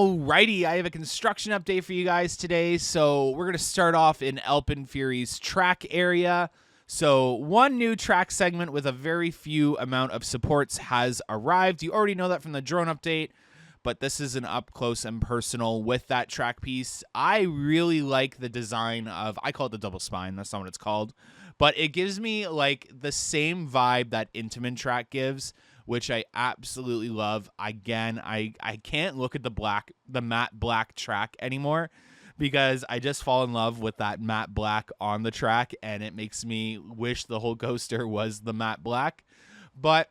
Alrighty, I have a construction update for you guys today. So we're going to start off in Elpen Fury's track area. So one new track segment with a very few amount of supports has arrived. You already know that from the drone update, but this is an up close and personal with that track piece. I really like the design of, I call it the double spine. That's not what it's called, but it gives me like the same vibe that Intamin track gives, which I absolutely love. Again, I can't look at the matte black track anymore because I just fall in love with that matte black on the track, and it makes me wish the whole coaster was the matte black. But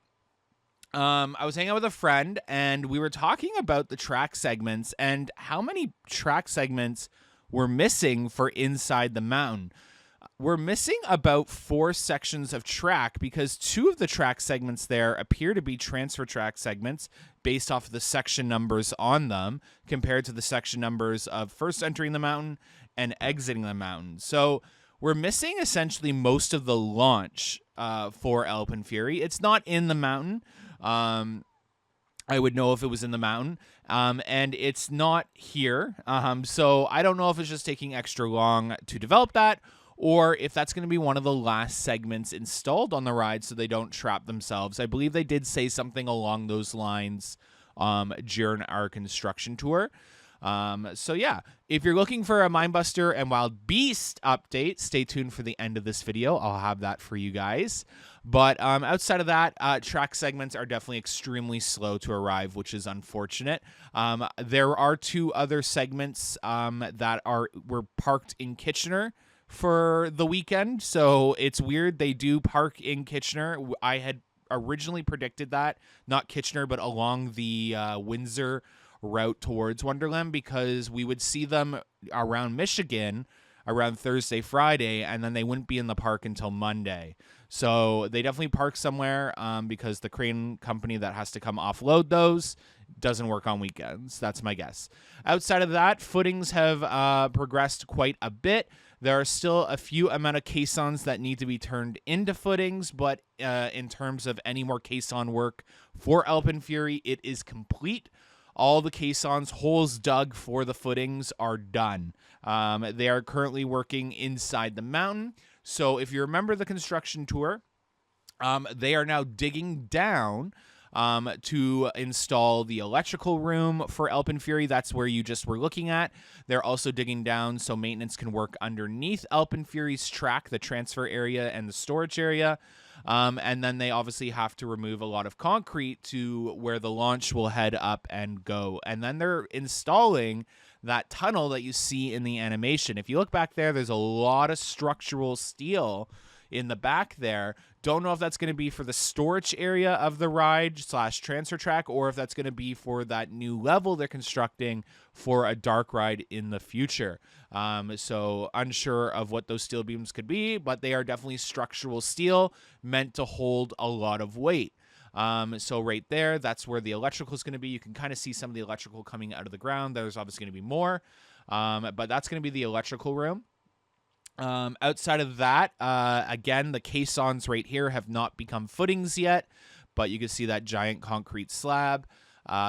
I was hanging out with a friend, and we were talking about the track segments and how many track segments were missing for Inside the Mountain. We're missing about 4 sections of track because 2 of the track segments there appear to be transfer track segments based off of the section numbers on them compared to the section numbers of first entering the mountain and exiting the mountain. So we're missing essentially most of the launch for Elpen Fury. It's not in the mountain. I would know if it was in the mountain, and it's not here. So I don't know if it's just taking extra long to develop that, or if that's going to be one of the last segments installed on the ride so they don't trap themselves. I believe they did say something along those lines during our construction tour. So yeah, if you're looking for a Mindbuster and Wild Beast update, stay tuned for the end of this video. I'll have that for you guys. But outside of that, track segments are definitely extremely slow to arrive, which is unfortunate. There are 2 other segments that were parked in Kitchener for the weekend, so it's weird they do park in Kitchener. I had originally predicted that, not Kitchener, but along the Windsor route towards Wonderland, because we would see them around Michigan around Thursday, Friday, and then they wouldn't be in the park until Monday. So they definitely park somewhere because the crane company that has to come offload those doesn't work on weekends. That's my guess. Outside of that, footings have progressed quite a bit. There are still a few amount of caissons that need to be turned into footings, but in terms of any more caisson work for Elpen Fury, it is complete. All the caissons, holes dug for the footings are done. They are currently working inside the mountain. So if you remember the construction tour, they are now digging down to install the electrical room for Elpen Fury. That's where you just were looking at. They're also digging down so maintenance can work underneath Elpen Fury's track, the transfer area and the storage area. And then they obviously have to remove a lot of concrete to where the launch will head up and go. And then they're installing that tunnel that you see in the animation. If you look back there, there's a lot of structural steel in the back there. Don't know if that's going to be for the storage area of the ride / transfer track, or if that's going to be for that new level they're constructing for a dark ride in the future. So unsure of what those steel beams could be, but they are definitely structural steel meant to hold a lot of weight. So right there, that's where the electrical is going to be. You can kind of see some of the electrical coming out of the ground. There's obviously going to be more, but that's going to be the electrical room. Outside of that, again, the caissons right here have not become footings yet, but you can see that giant concrete slab.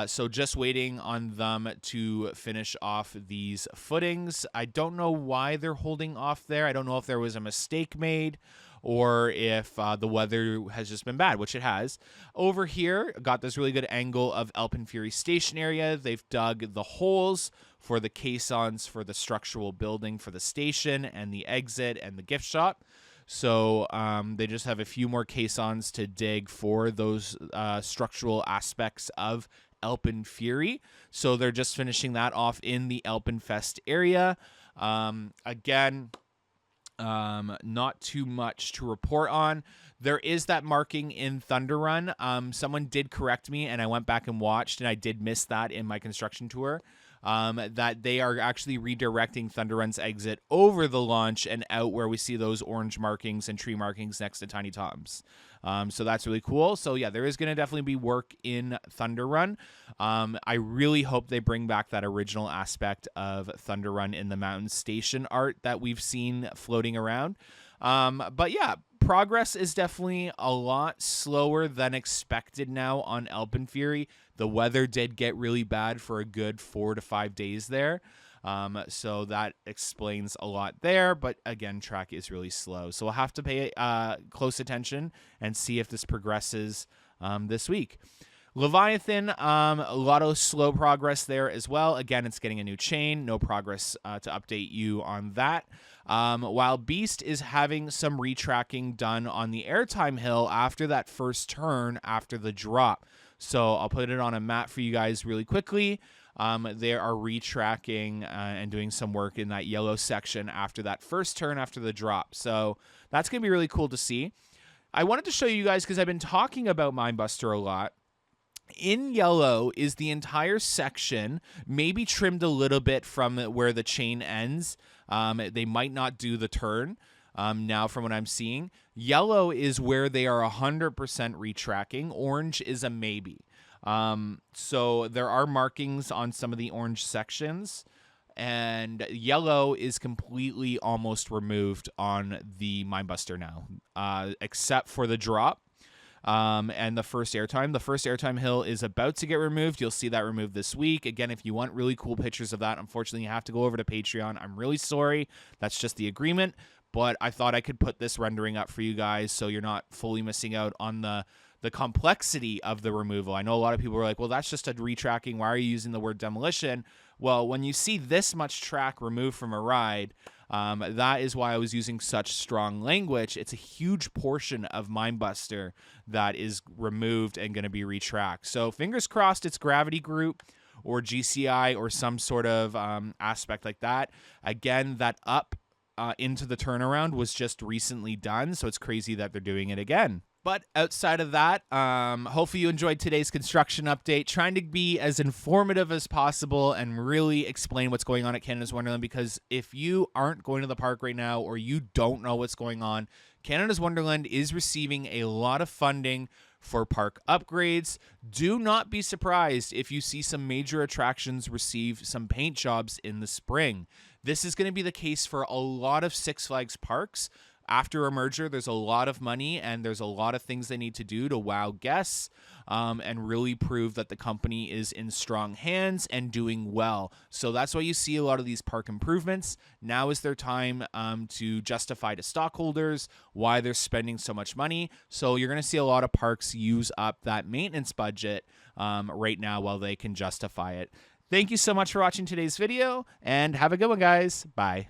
So just waiting on them to finish off these footings. I don't know why they're holding off there. I don't know if there was a mistake made or if the weather has just been bad, which it has. Over here, got this really good angle of Elpen Fury station area. They've dug the holes for the caissons for the structural building for the station and the exit and the gift shop. So they just have a few more caissons to dig for those structural aspects of Elpen Fury. So they're just finishing that off in the Elpen Fest area. Again, not too much to report on. There is that marking in Thunder Run. Someone did correct me, and I went back and watched, and I did miss that in my construction tour. That they are actually redirecting Thunder Run's exit over the launch and out where we see those orange markings and tree markings next to Tiny Tom's. So that's really cool. So yeah, there is going to definitely be work in Thunder Run. I really hope they bring back that original aspect of Thunder Run in the mountain station art that we've seen floating around. But yeah, progress is definitely a lot slower than expected now on Elpen Fury. The weather did get really bad for a good 4 to 5 days there. So that explains a lot there, but again, track is really slow. So we'll have to pay close attention and see if this progresses this week. Leviathan, a lot of slow progress there as well. Again, it's getting a new chain. No progress to update you on that. While Beast is having some retracking done on the airtime hill after that first turn after the drop. So I'll put it on a map for you guys really quickly. They are retracking and doing some work in that yellow section after that first turn after the drop. So that's going to be really cool to see. I wanted to show you guys because I've been talking about Mindbuster a lot. In yellow is the entire section, maybe trimmed a little bit from where the chain ends. They might not do the turn now from what I'm seeing. Yellow is where they are 100% retracking. Orange is a maybe. So there are markings on some of the orange sections. And yellow is completely almost removed on the Mindbuster now, except for the drop. And the first airtime. The first airtime hill is about to get removed. You'll see that removed this week. Again, if you want really cool pictures of that, unfortunately, you have to go over to Patreon. I'm really sorry. That's just the agreement. But I thought I could put this rendering up for you guys so you're not fully missing out on the complexity of the removal. I know a lot of people are like, well, that's just a retracking. Why are you using the word demolition? Well, when you see this much track removed from a ride, that is why I was using such strong language. It's a huge portion of Mindbuster that is removed and going to be retracked. So fingers crossed it's Gravity Group or GCI or some sort of aspect like that. Again, that up into the turnaround was just recently done, so it's crazy that they're doing it again. But outside of that, hopefully you enjoyed today's construction update, trying to be as informative as possible and really explain what's going on at Canada's Wonderland, because if you aren't going to the park right now or you don't know what's going on, Canada's Wonderland is receiving a lot of funding for park upgrades. Do not be surprised if you see some major attractions receive some paint jobs in the spring. This is going to be the case for a lot of Six Flags parks. After a merger, there's a lot of money and there's a lot of things they need to do to wow guests and really prove that the company is in strong hands and doing well. So that's why you see a lot of these park improvements. Now is their time to justify to stockholders why they're spending so much money. So you're going to see a lot of parks use up that maintenance budget right now while they can justify it. Thank you so much for watching today's video and have a good one, guys. Bye.